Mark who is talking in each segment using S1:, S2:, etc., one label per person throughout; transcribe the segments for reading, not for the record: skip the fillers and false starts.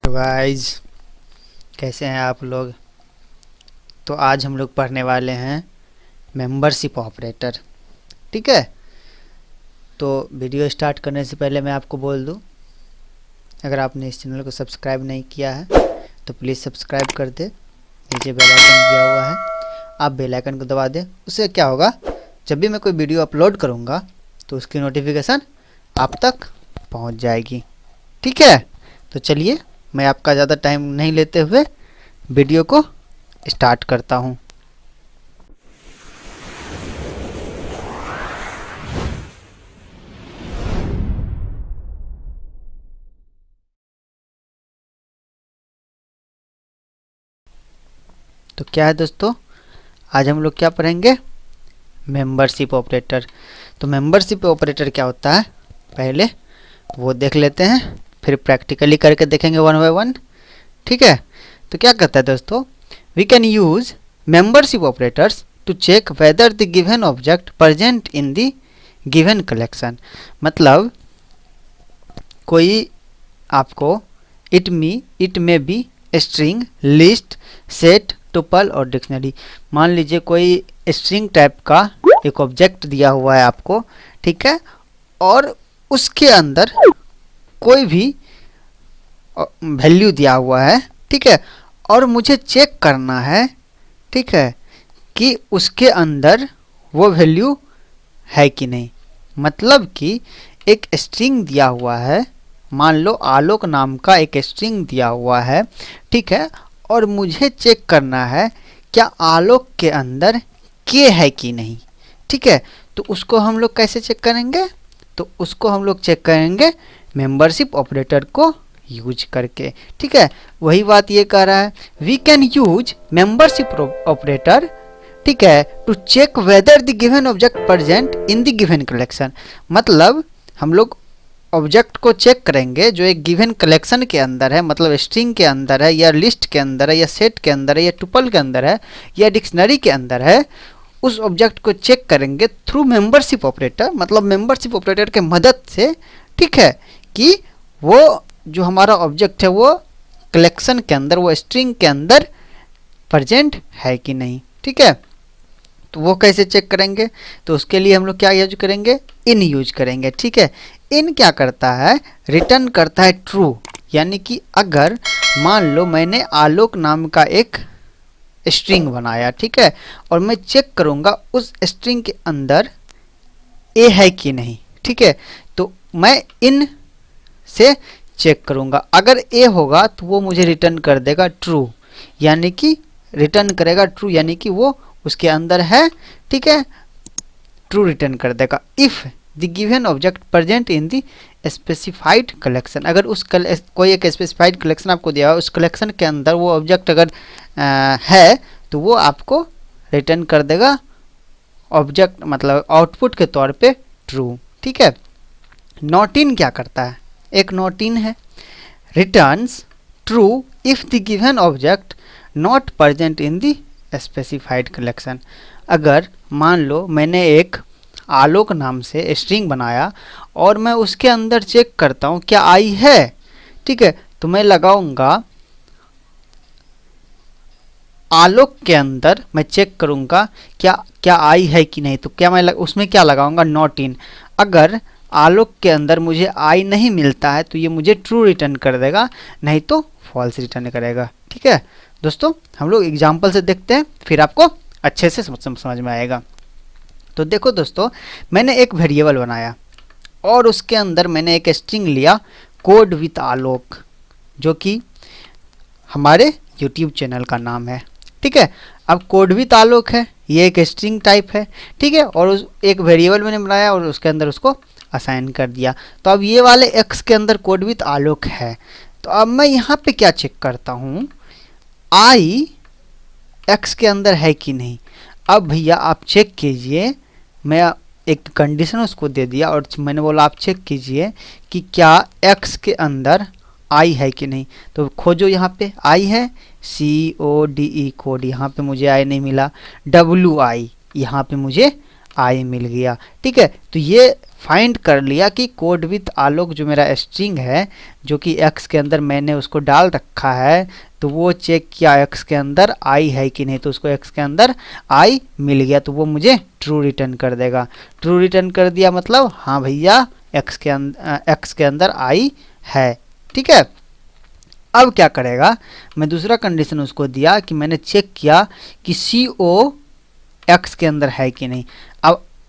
S1: तो गाइज कैसे हैं आप लोग। तो आज हम लोग पढ़ने वाले हैं मेंबरशिप ऑपरेटर। ठीक है, तो वीडियो स्टार्ट करने से पहले मैं आपको बोल दूं, अगर आपने इस चैनल को सब्सक्राइब नहीं किया है तो प्लीज़ सब्सक्राइब कर दे। नीचे बेल आइकन दिया हुआ है, आप बेल आइकन को दबा दें। उससे क्या होगा, जब भी मैं कोई वीडियो अपलोड करूँगा तो उसकी नोटिफिकेशन आप तक पहुँच जाएगी। ठीक है, तो चलिए मैं आपका ज़्यादा टाइम नहीं लेते हुए वीडियो को स्टार्ट करता हूँ। तो क्या है दोस्तों, आज हम लोग क्या पढ़ेंगे, मेंबरशिप ऑपरेटर। तो मेंबरशिप ऑपरेटर क्या होता है पहले वो देख लेते हैं, फिर प्रैक्टिकली करके देखेंगे वन बाय वन। ठीक है, तो क्या कहता है दोस्तों, we can use membership operators to check whether the given object present in the given collection. मतलब कोई आपको it may be string, list, set, tuple और डिक्शनरी। मान लीजिए कोई स्ट्रिंग टाइप का एक ऑब्जेक्ट दिया हुआ है आपको, ठीक है, और उसके अंदर कोई भी वैल्यू दिया हुआ है, ठीक है, और मुझे चेक करना है, ठीक है, कि उसके अंदर वो वैल्यू है कि नहीं। मतलब कि एक स्ट्रिंग दिया हुआ है, मान लो आलोक नाम का एक स्ट्रिंग दिया हुआ है, ठीक है, और मुझे चेक करना है क्या आलोक के अंदर के है कि नहीं। ठीक है, तो उसको हम लोग कैसे चेक करेंगे, तो उसको हम लोग चेक करेंगे मेंबरशिप ऑपरेटर को यूज करके। ठीक है, वही बात ये कह रहा है, we can use membership operator, ठीक है, to check whether the given object present in the given collection. मतलब हम लोग ऑब्जेक्ट को चेक करेंगे जो एक गिवन कलेक्शन के अंदर है, मतलब स्ट्रिंग के अंदर है, या लिस्ट के अंदर है, या सेट के अंदर है, या टुपल के अंदर है, या डिक्शनरी के अंदर है। उस ऑब्जेक्ट को चेक करेंगे थ्रू मेंबरशिप ऑपरेटर, मतलब मेंबरशिप ऑपरेटर के मदद से, ठीक है, कि वो जो हमारा ऑब्जेक्ट है वो कलेक्शन के अंदर, वो स्ट्रिंग के अंदर प्रेजेंट है कि नहीं। ठीक है, तो वो कैसे चेक करेंगे, तो उसके लिए हम लोग क्या यूज करेंगे, इन यूज करेंगे। ठीक है, इन क्या करता है, रिटर्न करता है ट्रू। यानी कि अगर मान लो मैंने आलोक नाम का एक स्ट्रिंग बनाया, ठीक है, और मैं चेक करूंगा उस स्ट्रिंग के अंदर ए है कि नहीं, ठीक है, तो मैं इन से चेक करूंगा। अगर ए होगा तो वो मुझे रिटर्न कर देगा ट्रू, यानी कि रिटर्न करेगा ट्रू, यानी कि वो उसके अंदर है, ठीक है, ट्रू रिटर्न कर देगा। If the given object present in the specified collection, अगर उस कोई एक स्पेसिफाइड कलेक्शन आपको दिया है, उस कलेक्शन के अंदर वो ऑब्जेक्ट अगर है तो वो आपको रिटर्न कर देगा ऑब्जेक्ट, मतलब आउटपुट के तौर पे ट्रू। ठीक है, नॉट इन क्या करता है, एक नॉट इन है, returns true if the given object not present in the specified collection. अगर मान लो मैंने एक आलोक नाम से स्ट्रिंग बनाया और मैं उसके अंदर चेक करता हूँ क्या आई है, ठीक है, तो मैं लगाऊंगा आलोक के अंदर, मैं चेक करूंगा क्या आई है कि नहीं, तो क्या मैं उसमें क्या लगाऊंगा, नॉट इन। अगर आलोक के अंदर मुझे आई नहीं मिलता है तो ये मुझे ट्रू रिटर्न कर देगा, नहीं तो फॉल्स रिटर्न करेगा। ठीक है दोस्तों, हम लोग एग्जाम्पल से देखते हैं, फिर आपको अच्छे से समझ में आएगा। तो देखो दोस्तों, मैंने एक वेरिएबल बनाया और उसके अंदर मैंने एक स्ट्रिंग लिया कोड विथ आलोक, जो कि हमारे यूट्यूब चैनल का नाम है। ठीक है, अब कोड विथ आलोक है, ये एक स्ट्रिंग टाइप है, ठीक है, और उस एक वेरिएबल मैंने बनाया और उसके अंदर उसको असाइन कर दिया। तो अब ये वाले एक्स के अंदर कोड विथ आलोक है, तो अब मैं यहाँ पे क्या चेक करता हूँ, आई एक्स के अंदर है कि नहीं। अब भैया आप चेक कीजिए, मैं एक कंडीशन उसको दे दिया और मैंने बोला आप चेक कीजिए कि क्या एक्स के अंदर आई है कि नहीं। तो खोजो, यहाँ पे आई है, CODE कोड, यहाँ पे मुझे आई नहीं मिला, WI यहाँ पे मुझे आई मिल गया। ठीक है, तो ये फाइंड कर लिया कि कोड विथ आलोक जो मेरा स्ट्रिंग है, जो कि एक्स के अंदर मैंने उसको डाल रखा है, तो वो चेक किया एक्स के अंदर आई है कि नहीं, तो उसको एक्स के अंदर आई मिल गया, तो वो मुझे ट्रू रिटर्न कर देगा। ट्रू रिटर्न कर दिया मतलब हाँ भैया एक्स के अंदर आई है। ठीक है, अब क्या करेगा, मैं दूसरा कंडीशन उसको दिया कि मैंने चेक किया कि सी ओ एक्स के अंदर है कि नहीं।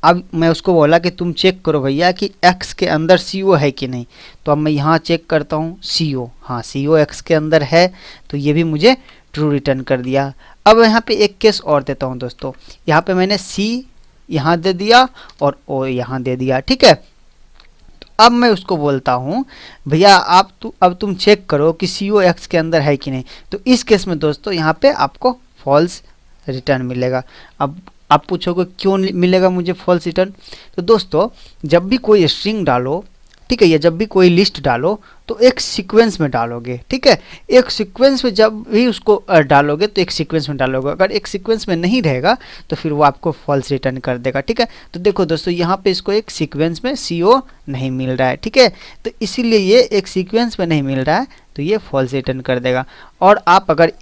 S1: अब मैं उसको बोला कि तुम चेक करो भैया कि एक्स के अंदर सी ओ है कि नहीं। तो अब मैं यहाँ चेक करता हूँ सी ओ, हाँ सी ओ एक्स के अंदर है, तो ये भी मुझे ट्रू रिटर्न कर दिया। अब यहाँ पे एक केस और देता हूँ दोस्तों, यहाँ पे मैंने सी यहाँ दे दिया और ओ यहाँ दे दिया। ठीक है, तो अब मैं उसको बोलता हूँ भैया अब तुम चेक करो कि सी ओ एक्स के अंदर है कि नहीं। तो इस केस में दोस्तों यहाँ पे आपको फॉल्स रिटर्न मिलेगा। अब आप पूछोगे क्यों मिलेगा मुझे फॉल्स रिटर्न। तो दोस्तों जब भी कोई स्ट्रिंग डालो, ठीक है, या जब भी कोई लिस्ट डालो तो एक सीक्वेंस में डालोगे। ठीक है, एक सीक्वेंस में जब भी उसको डालोगे तो एक सीक्वेंस में डालोगे, अगर एक सीक्वेंस में नहीं रहेगा तो फिर वो आपको फॉल्स रिटर्न कर देगा। ठीक है, तो देखो दोस्तों यहाँ पे इसको एक सीक्वेंस में सी ओ नहीं मिल रहा है। ठीक है, तो इसीलिए ये एक सीक्वेंस में नहीं मिल रहा है, तो ये फॉल्स रिटर्न कर देगा। और आप अगर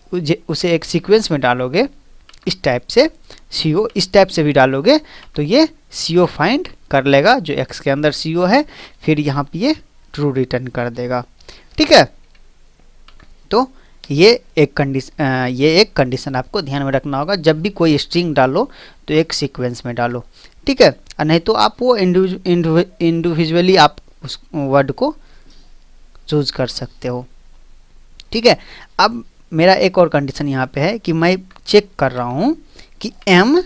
S1: उसे एक सीक्वेंस में डालोगे इस टाइप से, सी ओ इस टाइप से भी डालोगे तो ये सी ओ फाइंड कर लेगा जो एक्स के अंदर सी ओ है, फिर यहाँ पे ये ट्रू रिटर्न कर देगा। ठीक है, तो ये एक कंडीशन आपको ध्यान में रखना होगा, जब भी कोई स्ट्रिंग डालो तो एक सीक्वेंस में डालो। ठीक है, नहीं तो आप वो इंडिविजुअली आप उस वर्ड को चूज कर सकते हो। ठीक है, अब मेरा एक और कंडीशन यहाँ पे है कि मैं चेक कर रहा हूँ कि m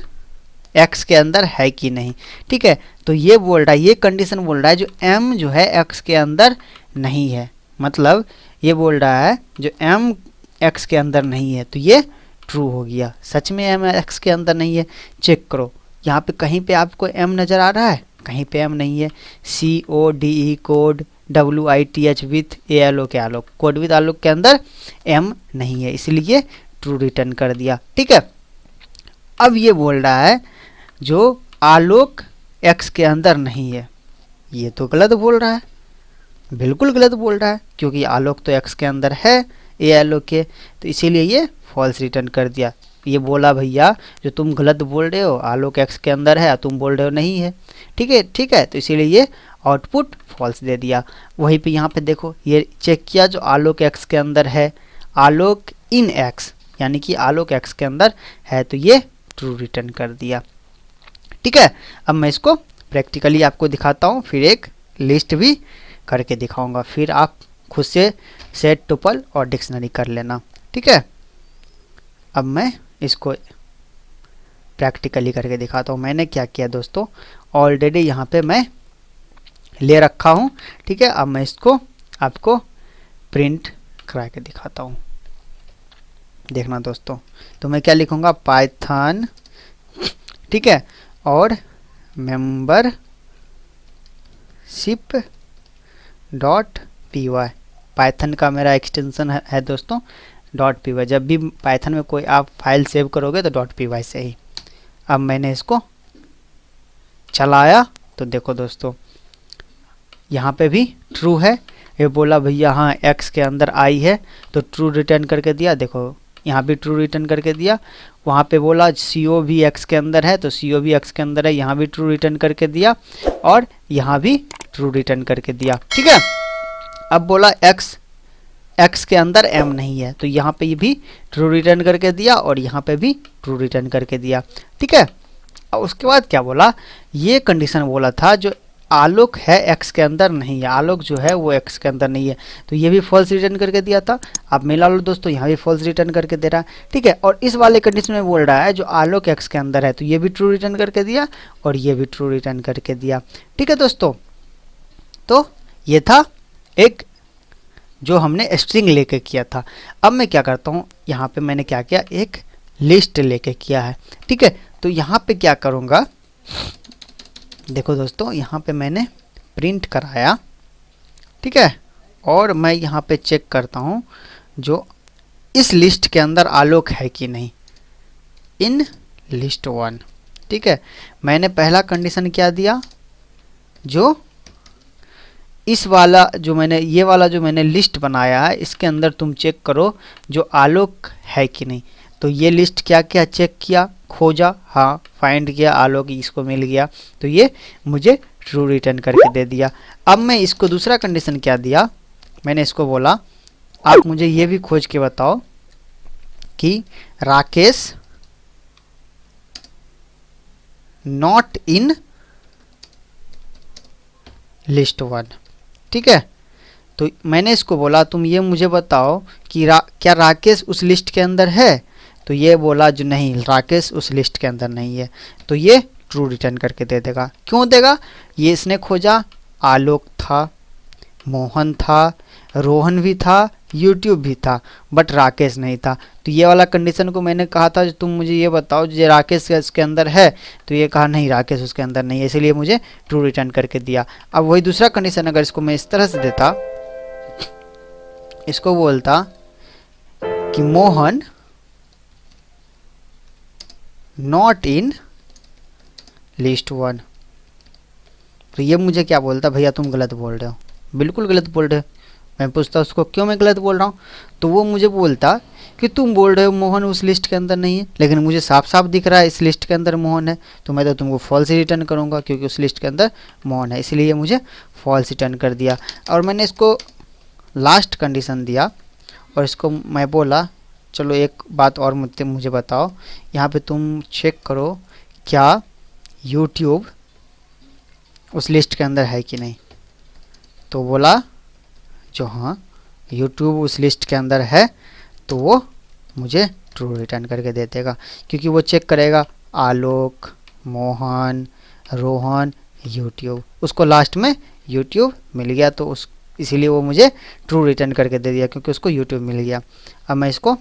S1: x के अंदर है कि नहीं। ठीक है, तो ये बोल रहा है, ये कंडीशन बोल रहा है जो m जो है x के अंदर नहीं है, मतलब ये बोल रहा है जो m x के अंदर नहीं है, तो ये ट्रू हो गया। सच में m x के अंदर नहीं है, चेक करो यहाँ पे कहीं पे आपको m नज़र आ रहा है, कहीं पे m नहीं है। CODE code WITH with ALO के आलोक, कोड विथ आलोक के अंदर m नहीं है, इसलिए ट्रू रिटर्न कर दिया। ठीक है, अब ये बोल रहा है जो आलोक x के अंदर नहीं है, ये तो गलत बोल रहा है, बिल्कुल गलत बोल रहा है, क्योंकि आलोक तो x के अंदर है ALO के, तो इसीलिए ये फॉल्स रिटर्न कर दिया। ये बोला भैया जो तुम गलत बोल रहे हो, आलोक x के अंदर है, तुम बोल रहे हो नहीं है। ठीक है, ठीक है, तो इसीलिए ये आउटपुट फॉल्स दे दिया। वहीं पे यहाँ पे देखो ये चेक किया जो आलोक x के अंदर है, आलोक इन x, यानी कि आलोक x के अंदर है, तो ये ट्रू रिटर्न कर दिया। ठीक है, अब मैं इसको प्रैक्टिकली आपको दिखाता हूँ, फिर एक लिस्ट भी करके दिखाऊंगा, फिर आप खुद से सेट टुपल और डिक्शनरी कर लेना। ठीक है, अब मैं इसको प्रैक्टिकली करके दिखाता हूँ। मैंने क्या किया दोस्तों, ऑलरेडी यहाँ पे मैं ले रखा हूँ। ठीक है, अब मैं इसको आपको प्रिंट करा के दिखाता हूँ, देखना दोस्तों। तो मैं क्या लिखूँगा, पाइथन, ठीक है, और membership dot P Y, Python का मेरा एक्सटेंशन है दोस्तों .py। जब भी पाइथन में कोई आप फाइल सेव करोगे तो .py से ही। अब मैंने इसको चलाया तो देखो दोस्तों यहाँ पे भी ट्रू है, ये बोला भैया हाँ x के अंदर आई है, तो ट्रू रिटर्न करके दिया। देखो यहाँ भी ट्रू रिटर्न करके दिया, वहाँ पे बोला CO भी x के अंदर है, तो CO भी x के अंदर है, यहाँ भी ट्रू रिटर्न करके दिया, और यहाँ भी ट्रू रिटर्न करके दिया। ठीक है, अब बोला x के अंदर m नहीं है, तो यहाँ पे ये भी ट्रू रिटर्न करके दिया, और यहाँ पे भी ट्रू रिटर्न करके दिया। ठीक है, और उसके बाद क्या बोला, ये कंडीशन बोला था जो आलोक है x के अंदर नहीं है, आलोक जो है वो x के अंदर नहीं है, तो ये भी फॉल्स रिटर्न करके दिया था। आप मिला लो दोस्तों, यहाँ भी फॉल्स रिटर्न करके दे रहा है। ठीक है, और इस वाले कंडीशन में बोल रहा है जो आलोक x के अंदर है, तो ये भी ट्रू रिटर्न करके दिया, और ये भी ट्रू रिटर्न करके दिया। ठीक है दोस्तों, तो ये था एक जो हमने स्ट्रिंग लेके किया था। अब मैं क्या करता हूँ, यहाँ पे मैंने क्या किया, एक लिस्ट लेके किया है। ठीक है, तो यहाँ पे क्या करूँगा, देखो दोस्तों यहाँ पे मैंने प्रिंट कराया। ठीक है, और मैं यहाँ पे चेक करता हूँ जो इस लिस्ट के अंदर आलोक है कि नहीं, इन लिस्ट 1। ठीक है, मैंने पहला कंडीशन क्या दिया, जो इस वाला जो मैंने ये वाला जो मैंने लिस्ट बनाया है इसके अंदर तुम चेक करो जो आलोक है कि नहीं। तो ये लिस्ट क्या क्या चेक किया, खोजा, हाँ फाइंड किया, आलोक इसको मिल गया, तो ये मुझे ट्रू रिटर्न करके दे दिया। अब मैं इसको दूसरा कंडीशन क्या दिया, मैंने इसको बोला आप मुझे ये भी खोज के बताओ कि राकेश नॉट इन लिस्ट 1, ठीक है। तो मैंने इसको बोला तुम ये मुझे बताओ कि क्या राकेश उस लिस्ट के अंदर है, तो ये बोला जो नहीं, राकेश उस लिस्ट के अंदर नहीं है, तो ये ट्रू रिटर्न करके दे देगा। क्यों देगा, ये इसने खोजा, आलोक था, मोहन था, रोहन भी था, यूट्यूब भी था, बट राकेश नहीं था। तो ये वाला कंडीशन को मैंने कहा था जो तुम मुझे ये बताओ जो राकेश इसके अंदर है, तो ये कहा नहीं राकेश उसके अंदर नहीं है, इसलिए मुझे ट्रू रिटर्न करके दिया। अब वही दूसरा कंडीशन अगर इसको मैं इस तरह से देता, इसको बोलता कि मोहन नॉट इन लिस्ट 1, तो ये मुझे क्या बोलता, भैया तुम गलत बोल रहे हो, बिल्कुल गलत बोल रहे हो। मैं पूछता उसको क्यों मैं गलत बोल रहा हूँ, तो वो मुझे बोलता कि तुम बोल रहे हो मोहन उस लिस्ट के अंदर नहीं है, लेकिन मुझे साफ साफ दिख रहा है इस लिस्ट के अंदर मोहन है, तो मैं तो तुमको फॉल्स ही रिटर्न करूँगा क्योंकि उस लिस्ट के अंदर मोहन है, इसलिए मुझे फॉल्स रिटर्न कर दिया। और मैंने इसको लास्ट कंडीशन दिया और इसको मैं बोला चलो एक बात और मुझे बताओ, यहाँ पे तुम चेक करो क्या यूट्यूब उस लिस्ट के अंदर है कि नहीं। तो बोला जो हाँ यूट्यूब उस लिस्ट के अंदर है, तो वो मुझे ट्रू रिटर्न करके दे देगा, क्योंकि वो चेक करेगा आलोक, मोहन, रोहन, यूट्यूब, उसको लास्ट में यूट्यूब मिल गया, तो उस इसीलिए वो मुझे ट्रू रिटर्न करके दे दिया क्योंकि उसको यूट्यूब मिल गया। अब मैं इसको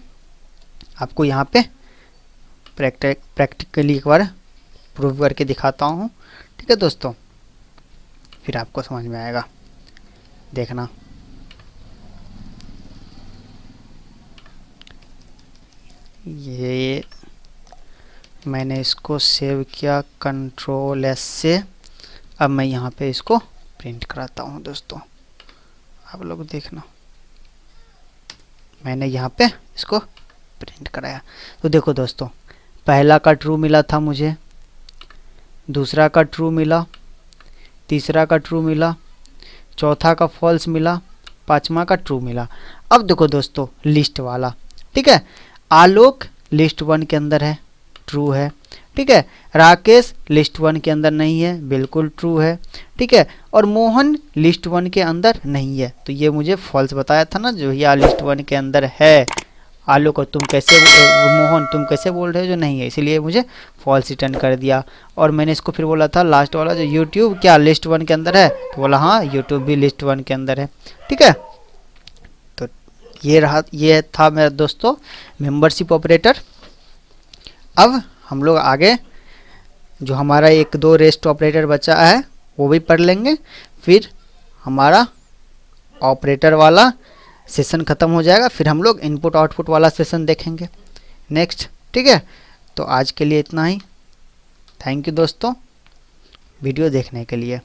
S1: आपको यहाँ पे प्रैक्टिकली एक बार प्रूव करके दिखाता हूँ, ठीक है दोस्तों, फिर आपको समझ में आएगा, देखना। ये मैंने इसको सेव किया कंट्रोल एस से, अब मैं यहाँ पे इसको प्रिंट कराता हूँ दोस्तों, आप लोग देखना, मैंने यहाँ पे इसको प्रिंट कराया। तो देखो दोस्तों, पहला का ट्रू मिला था मुझे, दूसरा का ट्रू मिला, तीसरा का ट्रू मिला, चौथा का फॉल्स मिला, पांचवा का ट्रू मिला। अब देखो दोस्तों लिस्ट वाला, ठीक है, आलोक लिस्ट 1 के अंदर है, ट्रू है, ठीक है, राकेश लिस्ट 1 के अंदर नहीं है, बिल्कुल ट्रू है, ठीक है, और मोहन लिस्ट 1 के अंदर नहीं है, तो ये मुझे फॉल्स बताया था ना, जो ये लिस्ट 1 के अंदर है, आलोक को तुम कैसे मोहन तुम कैसे बोल रहे हो जो नहीं है, इसीलिए मुझे फॉल्स रिटर्न कर दिया। और मैंने इसको फिर बोला था लास्ट वाला जो यूट्यूब क्या लिस्ट 1 के अंदर है, तो बोला हाँ यूट्यूब भी लिस्ट 1 के अंदर है, ठीक है। तो ये था मेरा दोस्तों मेंबरशिप ऑपरेटर। अब हम लोग आगे जो हमारा 1-2 रेस्ट ऑपरेटर बचा है वो भी पढ़ लेंगे, फिर हमारा ऑपरेटर वाला सेशन ख़त्म हो जाएगा, फिर हम लोग इनपुट आउटपुट वाला सेशन देखेंगे नेक्स्ट, ठीक है। तो आज के लिए इतना ही, थैंक यू दोस्तों वीडियो देखने के लिए।